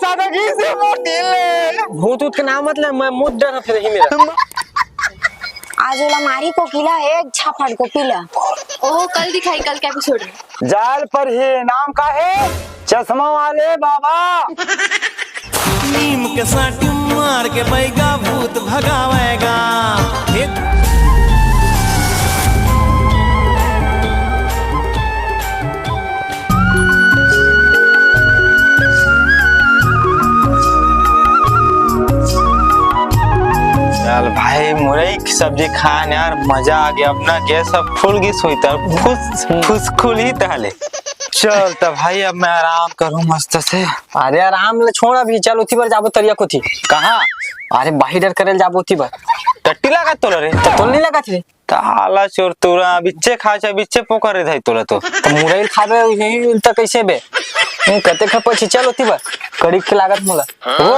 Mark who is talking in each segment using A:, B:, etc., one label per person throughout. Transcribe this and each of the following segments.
A: दादाजी से मोटिले
B: भूत के नाम मतलब मैं मुद्द डर फिर ही मेरा
C: आज वाला मारी को किला है छापड़ को पीला।
D: ओह कल दिखाई कल के एपिसोड में।
A: जाल पर है नाम का है चश्मा वाले बाबा।
E: नीम के साथ मार के बैगा भूत भगावेगा।
A: चल भाई मुरई की सब्जी खान यार मजा आ गया। अपना गैस सब फुल गैस हुई तब फुस खुल ही टहले। चल तब भाई अब मैं आराम करूं मस्त से।
B: अरे आराम ले छोड़ अभी चल उठी बार जाबो तरिया को थी
A: कहाँ
B: अरे बाही डर करेल जाबो उठी बार
A: टट्टी लगा तोला रे
B: तो नहीं लगा थे
A: ताला चोर तोरा बिच्चे खाचा बिच्चे पोकर रे तोला तो
B: मुरई खाबे यही त कैसे बे कते खपछि चल उठी बार कड़ी के लागत मोला
A: हो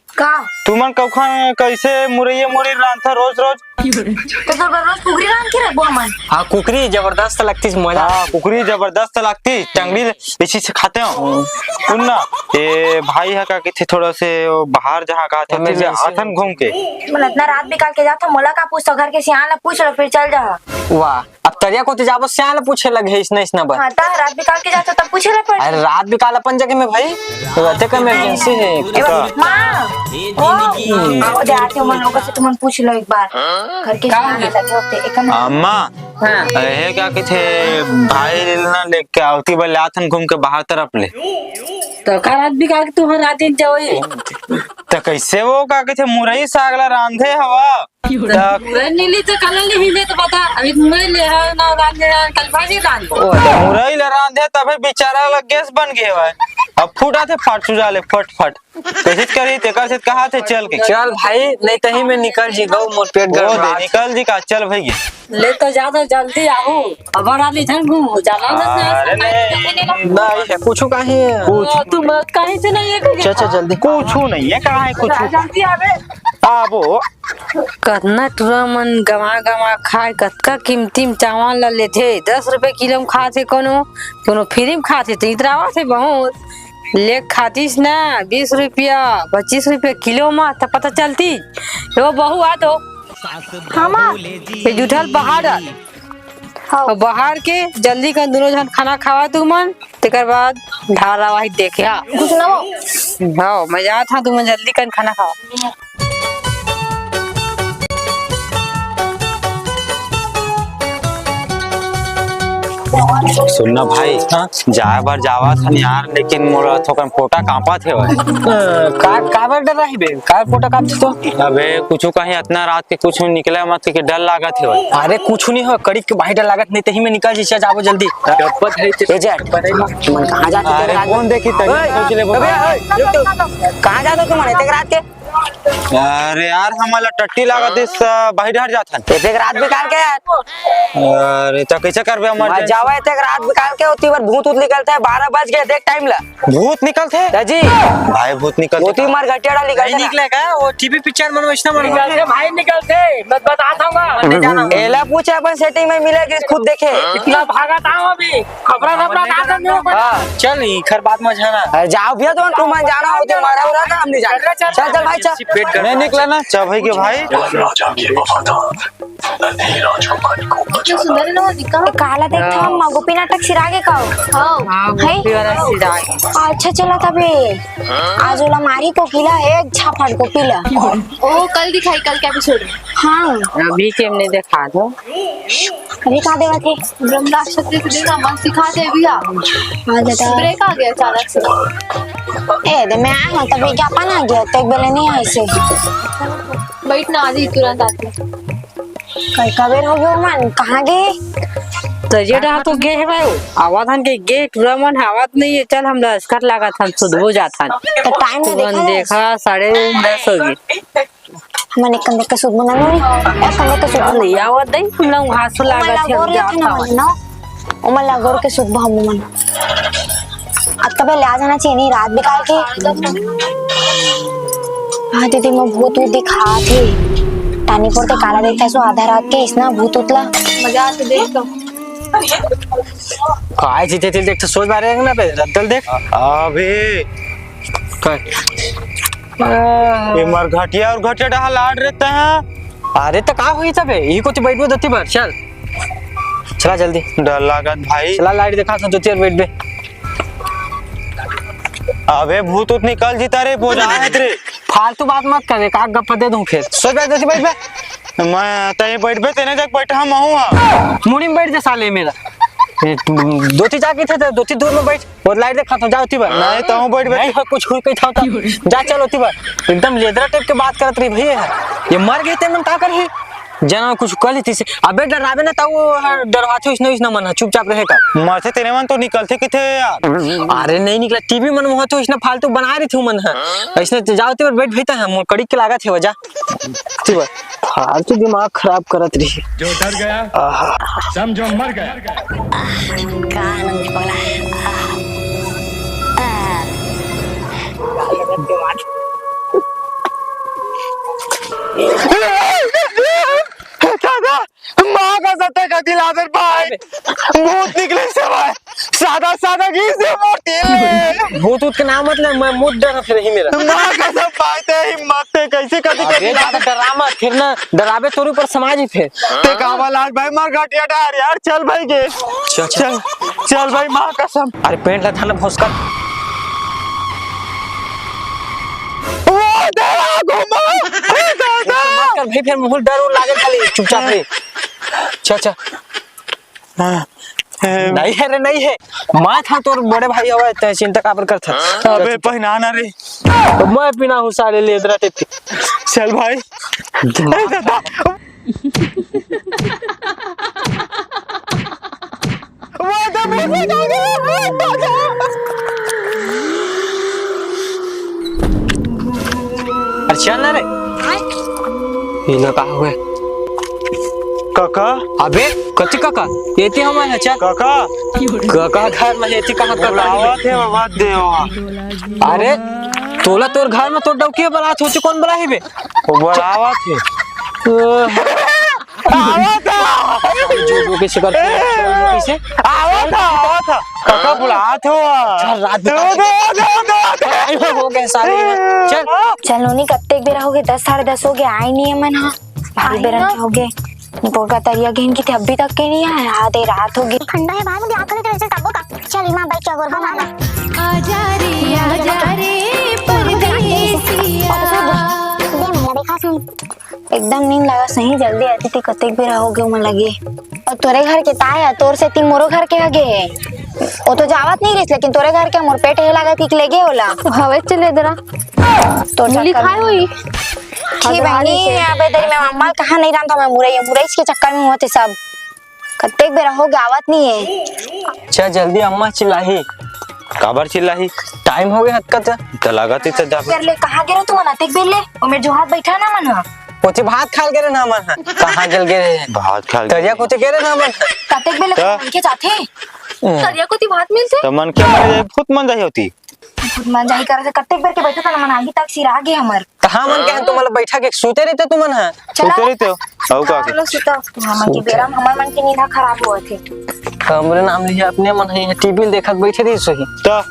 C: का
A: तुमन कौन कैसे मुरैया मुरी रांधा रोज रोज
C: तो रोज कुकरी रान के रखबो हमन।
B: हाँ कुकरी जबरदस्त लगती मजा।
A: हाँ कुकरी जबरदस्त लगती टंगड़ी इसी से खाते हो सुनना ये भाई है का कि थोड़ा से बाहर जहाँ का थे आथन घूम के
C: मन इतना रात बिकाल के जाता मोला का पूछ तो घर के सियान ला पूछ लो फिर चल जा।
B: वाह अब तरिया को तो जाबो सियान पूछे लगे इसना बस।
C: हां ता रात बिकाल के जाता तब पूछे ला पड़।
B: अरे रात बिकाल अपन जगह में भाई तो रहते का इमरजेंसी है
C: मां ओ दे आते मन लोग से तुमन पूछ लो एक बार घर के सियान ला होते एक
A: अम्मा है क्या कि थे भाई ना लेके आवती बल्ले आथन घूम के बाहर तरफ ले
F: तो का रात बिकाल के तू हर रात दिन जाओ
A: तो कैसे वो का कि थे मुरई सागला रांधे हवा
F: नीली तो कल नहीं ले तो बता अभी मैं ले ना रांधे कल भाजी रांध
A: मुरई ला रांधे तभी बेचारा लग गैस बन गए हुआ अब फूटा थे फट सुजाले फट फट कैसे करी ते कर से कहा थे चल के
B: चल भाई नहीं तही में निकल जी गौ मोर पेट
A: गरम दे निकल जी का चल भैया
F: ले तो ज्यादा जल्दी आओ अब रानी धन घूम जाना
A: अरे
B: नहीं है कुछ काहे
F: कुछ तू मत कहीं से नहीं है
B: चाचा जल्दी
A: कुछ नहीं है कहाँ है कुछ
F: जल्दी आवे
A: आबो
F: कतना टुरा मन गवा खाए कतका कीमती चावल ला लेथे 10 रुपए किलो में खाते कोनो फ्री में खाते तो इतना थे बहुत ले खातीस ना 20 रुपया 25 रुपया किलो में तो पता चलती वो बहु आ तो जुठल बाहर और बाहर के जल्दी कर दोनों जन खाना खावा तू मन तेकर बाद धारावाहिक देखे
C: कुछ ना हो
F: हाँ मजा था तुम जल्दी कर खाना खावा।
A: सुनना भाई जाए बार जावा था यार लेकिन मोरा थोकन पोटा कांपा थे भाई
B: का बार डर रही बे का पोटा काप तो
A: अबे कुछ कहीं इतना रात के कुछ निकले मत के डर लागत है भाई
B: अरे कुछ नहीं हो कड़ी के बाहर डर लागत नहीं तही में निकल जी जाबो जल्दी
A: गप्पत है
B: ए जेट मन कहां जाते
A: अरे कौन देखी तनी सोच ले
B: कहां जाते तुम इतने रात के
A: अरे यार हमारा टट्टी लागत इस बाहर हट जाता
B: एक रात बिकाल के
A: अरे तो कैसे करबे हमर
B: जावा एक रात बिकाल के उती बार भूत निकलता है 12 बज गए देख टाइम ला
A: भूत निकलते
B: जी
A: भाई भूत निकलते
B: मोती मार घटिया डाली
F: नहीं निकलेगा वो टीवी पिक्चर में वैसा निकलते भाई निकलते मैं बताता हूँ
B: एला पूछे अपन सेटिंग में मिलेगी खुद देखे
F: इतना भागा था अभी खबरा
B: हां
F: चल खर बात में जाना
B: जाओ भैया तुम मन जाना हो तो मारा उरा का हम नहीं जाना चल चल भाई चल
A: नहीं निकला ना चल भाई के भाई
D: जो सुंदर ना दिखा
C: काला देखता हम गोपी नाटक सिरागे का
D: हां
C: है अच्छा चला तबे आज वाला मारी को किला है छापड़ को पीला।
D: ओह कल दिखाई कल के एपिसोड में।
C: हां
F: अभी के हमने देखा दो
C: अरे का देवा थे
D: ब्रह्मराज क्षत्रिय से देना मत सिखाते भैया
C: हां दादा
D: ब्रेक आ गया अचानक से
C: ए दे मैं आया तब विज्ञापन आ गया तो एक बेले नहीं आई से
D: बैठ ना आधी तुरंत आती
C: कई कबेर हो गयो मन कहां गए
F: तो ये रहा तो गे है भाई आवाज हन के गे टुरा मन आवाज नहीं है चल हम लस्कर लगा था सुध हो जाता
C: तो टाइम में
F: देखा 10:30 हो गई
C: मन एक कंदे का सूद बना लो एक कंदे का सूद
F: नहीं आवत नहीं हम लोग घास लगा थे हम जाता
C: ना उमल लगोर के सूद हम मन अब तबे ले आ जाना चाहिए नहीं रात बिकाल के हाँ दीदी मैं भूत दिखा थे टानी पड़ते काला देखता है सो आधा रात के इसना भूत उतला
D: मजा आते देख तो
B: काय जीते देख तो सोच बारे ना पे रद्दल देख
A: अबे ये मरघटिया और घटिया डहा लाड रहते हैं।
B: अरे तो का हुई तबे यही कुछ बैठबो दती बार चल चला जल्दी
A: डर लागत भाई।
B: चला लाइट दिखा तो दती बैठ बे।
A: अबे भूत उत निकल जीता रे बोझा है रे।
B: फालतू बात मत करे का गप्पा दे दूं फिर सो बैठ दती बैठ बे।
A: मैं तय बैठ बे तेने जग बैठा हम हुआ
B: मुड़ी में बैठ जा साले मेरा दोती जाके थे दोती दूर में बैठ और लाइट देखा तो जाओ तीबा
A: नहीं तो हूं बैठ बे।
B: नहीं हो कुछ हुई कहीं था जा चलो तीबा एकदम लेदरा टाइप के बात करत रही भैया ये मर गई थे मन का करही जना कुछ कह ली से अबे डरावे ना तो वो डरवाथे इसने मन चुपचाप रहेगा
A: मरते तेरे मन तो निकलते किथे यार।
B: अरे नहीं निकला टीवी मन में तो इसने फालतू बना रही थी मन है इसने जाओ तीबा बैठ भईता है मोर कड़ी के लागा थे वजह तीबा फालतू दिमाग खराब करत रही
G: जो डर गया समझो मर गया।
A: दादा माँ का सत्य का दिलादर भाई भूत निकले से भाई सादा सादा घी से मोटी
B: भूत के नाम मतलब मैं मुद डर फिर ही मेरा
A: माँ का सब पाते हिम्मत से कैसे कभी
B: अबे ज्यादा डरामा फिर ना डरावे तोरी पर समाज ही फिर
A: ते कावा लाल भाई मर घटिया डार यार चल भाई गे चल चल भाई माँ कसम।
B: अरे पेंट ला थाना भोसकर मत कर भाई फिर मुंह डर और लागे खाली चुपचाप रहे अच्छा नहीं है रे नहीं है मैं था तोर बड़े भाई हवा ते चिंता काबर कर था
A: अबे पहनाना रे
B: मैं बिना हूं साले लेदरा टेप के
A: चल भाई दादा वो तो मुझे
B: अरे चल ना रे ये ना कहा हुआ
A: काका
B: अबे कति काका एती हमारे चल
A: काका
B: काका घर में एती कहां कर
A: बुलावा थे बाबा देवा।
B: अरे तोला तोर घर में तो डौकी बारात होती कौन बुलाही बे
A: वो बुलावा थे आवा था
B: जो के शिकार कैसे
A: आवा था काका बुला थे
B: चल रात दो हो गए सारे चल
C: चलो नहीं कत्ते बेरा हो गए 10 साढ़े 10 हो गए आए नहीं है मन हाँ भारी बेरा हो गए बोगा तरिया गेन की थे अभी तक के नहीं आए आधे रात हो गई
H: ठंडा है बाहर में आकर के चल तब का चल मां बैठ के गोर मामा
D: आजा रे परदेसिया।
H: देखा सुन
C: एकदम नींद लगा सही जल्दी आती थी कत्ते बेरा हो गए मन लगे और तोरे घर के ताया तोर से तीन मोरो घर के आगे है वो तो जावत नहीं रही लेकिन तोरे घर के मोर पेट है लगा कि ले गए होला
D: हवे चले जरा
C: तो
D: मूली खाए हुई
C: की बहनी अबे तेरी मैं मम्मा कहां नहीं रहा था मैं मुरई के चक्कर में होते सब कत्ते बेरा हो गए आवत नहीं है
B: चल जल्दी अम्मा चिल्लाही
A: काबर चिल्लाही
B: टाइम हो गया हद
A: तो लागत ही जा
C: कर ले कहां गिरो तू मना तेक बेले और मेरे जो हाथ बैठा ना मन
B: पोते भात खाल के ना मन कहां गल गए
A: भात खा
B: तरिया कोते के ना मन
C: कतेक बेले
A: तो?
C: के जाते
D: तरिया को ती भात मिलते
A: तो मन के मर जाए भूत मन जाही होती
C: खुद मन जाही करे से कतेक बेर के बैठा था ना मन आगे तक सिर आगे हमर
B: कहां मन के तुम बैठा के सोते रहते तुम मन
C: चला
A: सोते रहते हो औ का के
C: चलो सुता हमर की बेरा हमर मन की नींद खराब हुआ थे
B: हमरे नाम लिया अपने मन है टीवी देखत बैठे रही सही
A: तो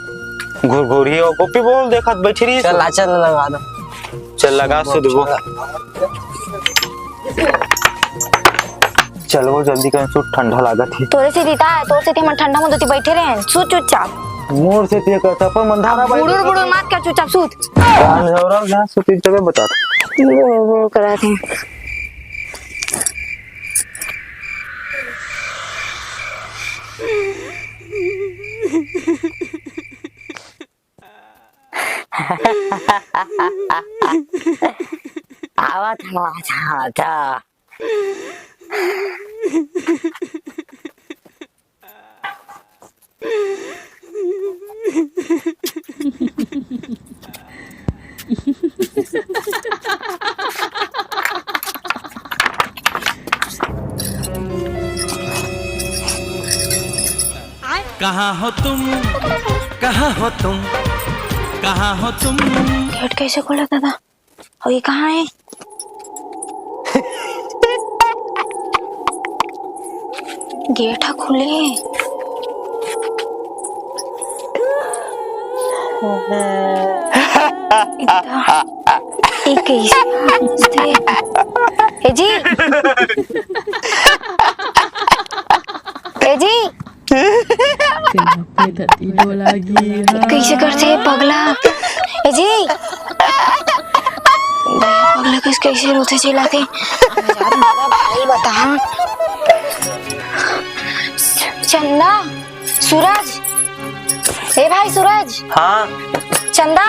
A: घुरघुरी और गोपी बोल देखत बैठी रही
B: चल आचल लगा दो
A: चल लगा सुध वो चलो जल्दी कर सु ठंडा लागत है
C: तोरे से दीता है तोरे से ते मन ठंडा में दोती बैठे रहे सु चुपचाप
A: मोर से ते करता पर मंधारा भाई
C: बुड़ुर बुड़ुर मत कर चुपचाप सूत
A: कान और ना सुती जगह बता
C: वो करा थे
F: आवा था
E: कहाँ हो तुम कहाँ हो तुम कहाँ हो तुम
C: गेट कैसे खोला दादा और ये कहाँ है गेट खुले एक ए जी ए जी कैसे करते हैं पगला ए जी पगला कैसे रोते चिल्लाते भाई बता चंदा सूरज ए भाई सूरज
B: हाँ
C: चंदा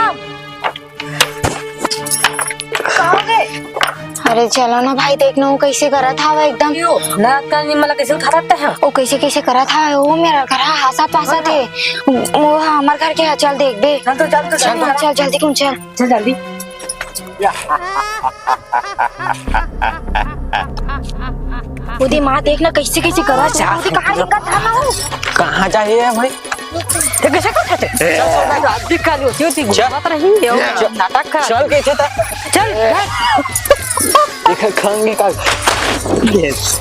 C: कहाँ गए? अरे चलो ना भाई देखना वो कैसे करा था वो एकदम
F: नाक का निमला कैसे उठा सकते हैं?
C: वो कैसे करा था वो मेरा घर हासा पासा थे वो हमारे घर के चल देख दे चल जल्दी क्यों चल
F: जल्दी
C: उदी माँ देखना कैसे करा कहाँ दिक्कत था ना
B: कहाँ चाहिए भाई
F: ये कैसे करते थे? रात भी काली होती होती घुमात रही है नाटक कर
B: चल कैसे था
F: चल
B: दिखा खाएंगे का यस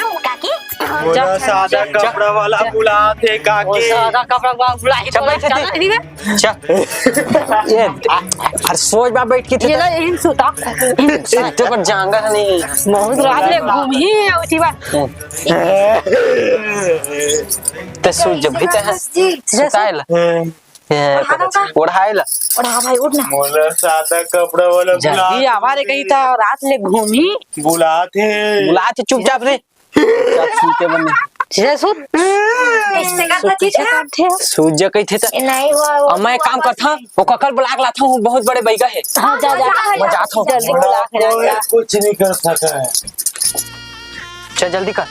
A: बोला सादा कपड़ा वाला बुलाते काकी
F: सादा कपड़ा बुला ही
B: चल बैठ चल ये और सोच बा बैठ के थे
F: ये ला इन सुता
B: इतने पर जांगा नहीं
F: बहुत रात ले घूम ही उठी बा
B: ते सोच जब भी ते सुताइल ओढ़ाइल
C: उड़ा भाई उठना
A: बोला सादा कपड़ा वाला
F: जल्दी आवारे कहीं था रात ले घूमी
A: बुलाते
B: चुपचाप रे सूते बने
F: सीधे सुत
C: कैसे करता चीज
B: सूझ कही थे
C: नहीं हुआ
B: अब मैं काम करता वो ककल बुला के लाता हूँ बहुत बड़े बैगा है
F: हां जा
B: मैं जाता हूँ
F: जल्दी बुला के जा
A: कुछ नहीं कर सका है
B: चल जल्दी कर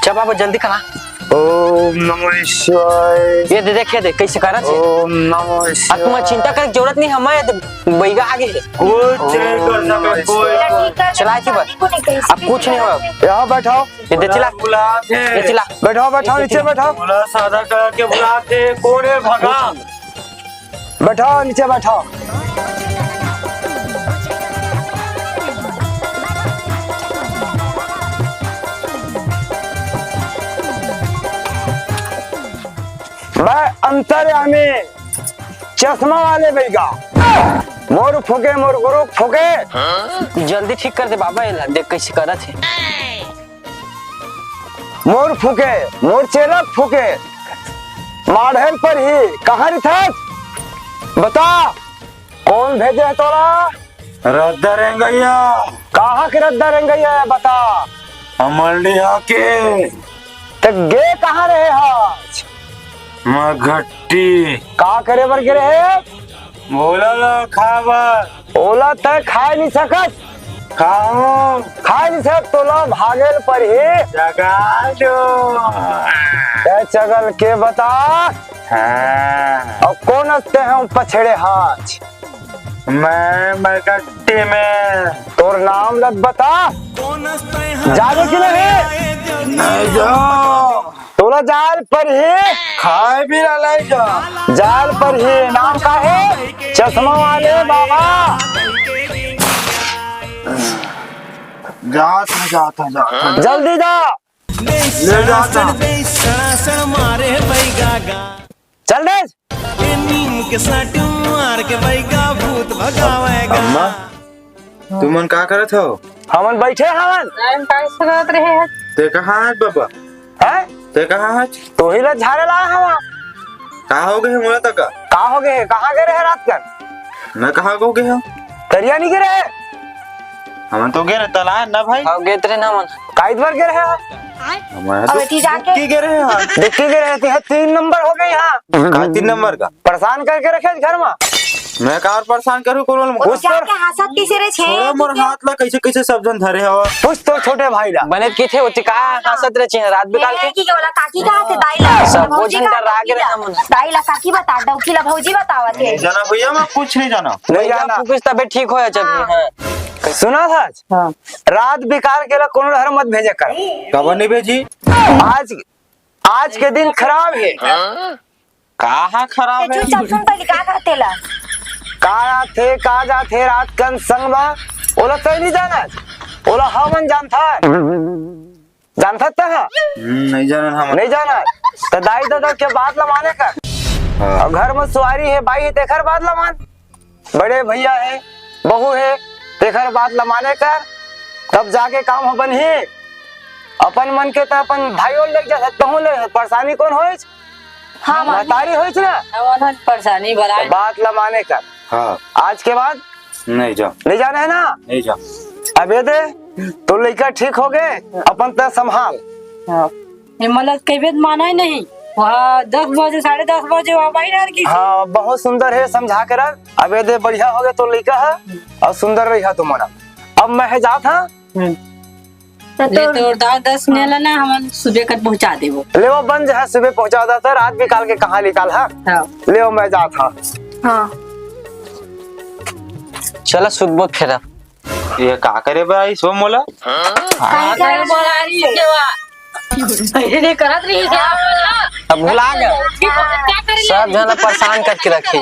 B: चल बाबा जल्दी करा
A: ओम नमः शिवाय
B: ये देखे दे कैसे करा छे
A: ओम नमः शिवाय
B: तुम्हें चिंता करने की जरूरत नहीं हमें बैगा आगे है
A: कुछ नहीं कर सका कोई
B: चला थी बस अब कुछ नहीं होगा
A: यहाँ बैठाओ
B: ये दे चिल्ला
A: बुलाते
B: ये चिल्ला
A: बैठाओ नीचे बैठाओ बोला सादा करके बुलाते कौन है भगा बैठाओ नीचे बैठाओ मैं अंतर्यामी चश्मा वाले बैगा मोर फूके मोर गुरु फूके
B: जल्दी ठीक कर दे बाबा ये देख कैसे करा थे
A: मोर फूके मोर चेला फूके माढ़ेल पर ही कहाँ था बता कौन भेजे है तोरा रद्दा रेंगैया कहाँ के रद्दा रेंगैया है बता अमलिया के तो गे कहाँ रहे आज घट्टी का करे बर गिरे है बोला ला खाबर ओला तय खा नहीं सकत खाओ खा नहीं सकत तोला भागेल पर ही जगा दो तय चगल के बता और कौन हंसते हैं पछड़े हाथ मैं गट्टी में तोर नाम लग बता जाने की नहीं जाओ तोला जाल पर ही खाए भी लाएगा जाल पर ही नाम का है चश्मा वाले बाबा जाता जल्दी जा ले जाता
E: मारे बैगा
A: चल दे
E: नीम के साट मार के बैगा भूत भगावेगा
A: अम्मा तुम मन का करत हो हमन बैठे हमन
F: टाइम पास करत रहे हैं
A: ते कहाँ है बाबा है ते कहाँ है तो ही ला झाड़े ला हवा कहाँ हो गए मोला तक कहाँ हो गए कहाँ गए रहे रात कर मैं कहाँ हो गए करिया नहीं गिरे हमन तो गए तला ना भाई
B: हाँ गे तेरे ना मन
A: काइद बार गए रहे
C: अब इतनी जाके
A: की गिरे हैं देखी गिरे हैं 3 नंबर हो गए यहाँ कहाँ 3 नंबर का परेशान करके रखे घर में मैं कार परेशान करूँ कोरोल में
C: उस जाके हाथ तीसरे छे
A: मोर हाथ ला कैसे सब जन धरे हवा कुछ तो छोटे भाई ला
B: बने के थे उते का हंसत रहे छे रात बिकाल के
C: की बोला काकी कहाँ थे दाईला
B: सब भोजन का राग रहे मन
C: दाईला काकी बता डौकी ला भौजी बतावा थे
A: जाना भैया मैं कुछ नहीं जाना नहीं जाना
B: कुछ तबीयत ठीक हो जब हां
A: सुना था
F: हां
A: रात बिकार के ला कोनो घर मत भेजे कर कब नहीं भेजी आज के दिन खराब है कहाँ खराब है?
C: चुपचाप सुन पहले का कहते ला
A: का थे का जा थे रात कन संग में ओला तो नहीं जाना ओला हमन जानता था
I: नहीं जाना हम
A: नहीं जाना तो दाई दादा के बात लमाने का और घर में सुवारी है बाई है तेखर बात लमान बड़े भैया है बहू है तेखर बात लमाने कर तब जाके काम हो बन ही अपन मन के तो अपन भाइयों ले जा सकता हूँ ले परेशानी कौन हो
C: हाँ
A: महतारी हो ना
F: परेशानी बड़ा
A: बात लमाने कर
I: हाँ
A: आज के बाद
I: नहीं जाओ
A: नहीं जाना है ना
I: नहीं जाओ
A: अबे दे तो लड़का ठीक हो गए अपन तो संभाल
F: मतलब कभी माना ही नहीं वहाँ 10 बजे 10:30 बजे वहाँ बाहर की
A: हाँ बहुत सुंदर है समझा के रख अबे दे बढ़िया हो गए तो लड़का है और सुंदर रही तुम्हारा अब मैं है जात हाँ
F: ले तो 10 ने लेना हम सुबह कर पहुँचा दे वो
A: ले वो बन जा सुबह पहुंचा था सर रात निकाल के कहाँ निकाल है ले वो मैं जात हाँ
C: हाँ
B: चला सुबह फिर
I: ये का करे भाई सो मोला
F: नहीं करत रही
B: अब भुला गए सब जना परेशान करके रखे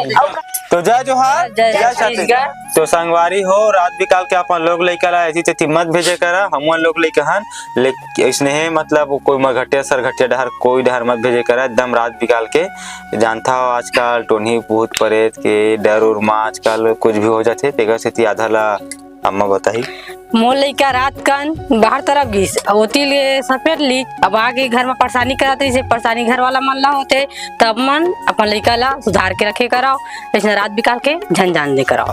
I: तो जय जोहार
F: जय
I: जय छत्तीसगढ़ तो संगवारी हो रात बिकाल के अपन लोग लेकर आए ऐसी तेती मत भेजे करा हम लोग लेकर हन ले स्नेह मतलब कोई मघटिया सरघटिया डहर कोई डहर मत भेजे करा एकदम रात बिकाल के जानता हो आजकल टोनी भूत प्रेत के डर उर माँ आजकल कुछ भी हो जाते तेगर से आधा ला अम्मा बताई
F: मोल लइका रात कन बाहर तरफ घिस ओती ले सपेट ली अब आगे घर में परेशानी कराते से परेशानी घर वाला मन ला होते तब मन अपन लइका ला सुधार के रखे कराओ ऐसे रात बिकाल के झन जान दे कराओ